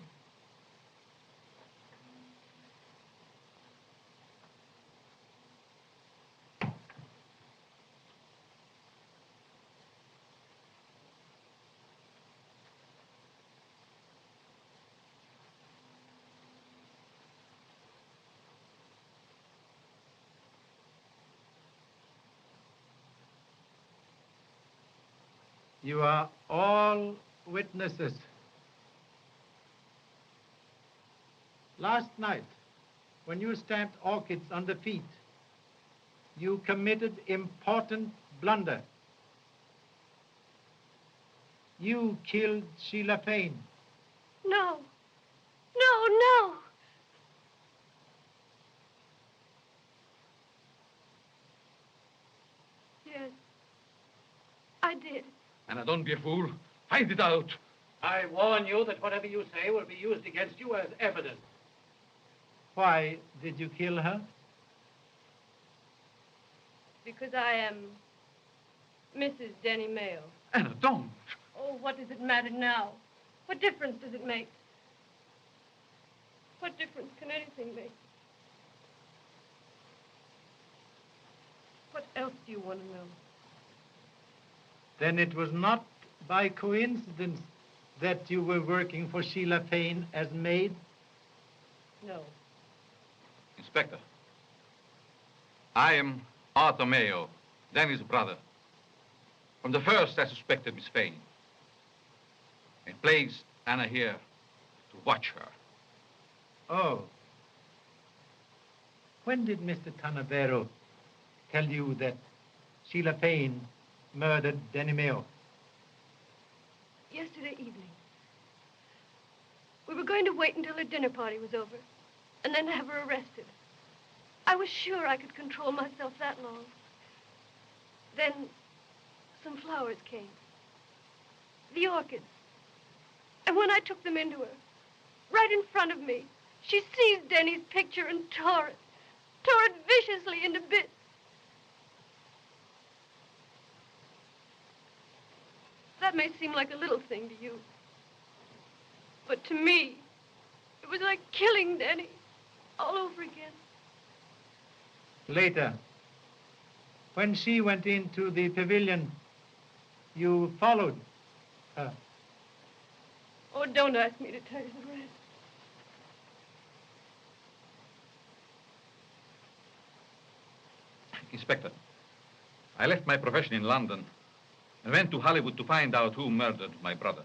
You are all witnesses. Last night, when you stamped orchids on the feet, you committed important blunder. You killed Shelah Fane. No. No. Yes. I did. Anna, don't be a fool. Find it out. I warn you that whatever you say will be used against you as evidence. Why did you kill her? Because I am Mrs. Denny Mayo. Anna, don't. Oh, what does it matter now? What difference does it make? What difference can anything make? What else do you want to know? Then it was not by coincidence that you were working for Shelah Fane as maid? No. Inspector, I am Arthur Mayo, Denny's brother. From the first, I suspected Miss Fane and placed Anna here to watch her. Oh. When did Mr. Tarneverro tell you that Shelah Fane murdered Denny Mayo? Yesterday evening. We were going to wait until her dinner party was over and then have her arrested. I was sure I could control myself that long. Then some flowers came. The orchids. And when I took them into her, right in front of me, she seized Denny's picture and tore it viciously into bits. That may seem like a little thing to you. But to me, it was like killing Denny all over again. Later, when she went into the pavilion, you followed her. Oh, don't ask me to tell you the rest. Inspector, I left my profession in London and went to Hollywood to find out who murdered my brother.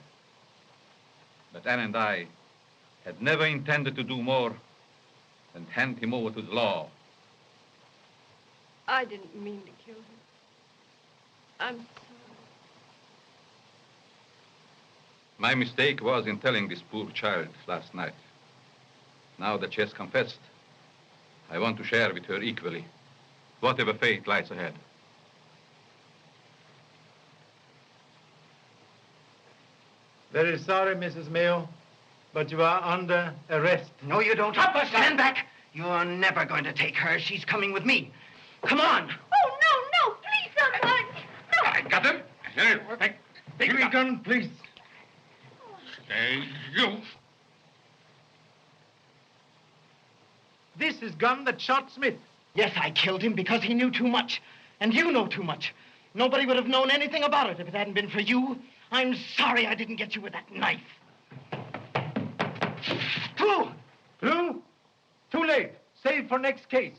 But Anne and I had never intended to do more than hand him over to the law. I didn't mean to kill him. I'm sorry. My mistake was in telling this poor child last night. Now that she has confessed, I want to share with her equally whatever fate lies ahead. Very sorry, Mrs. Mayo, but you are under arrest. No, you don't. Stand back. You're never going to take her. She's coming with me. Come on. Oh, no, please, someone. No. I got him. Here, take the gun, please. Stay, you. This is gun that shot Smith. Yes, I killed him because he knew too much. And you know too much. Nobody would have known anything about it if it hadn't been for you. I'm sorry I didn't get you with that knife. Too late. Save for next case.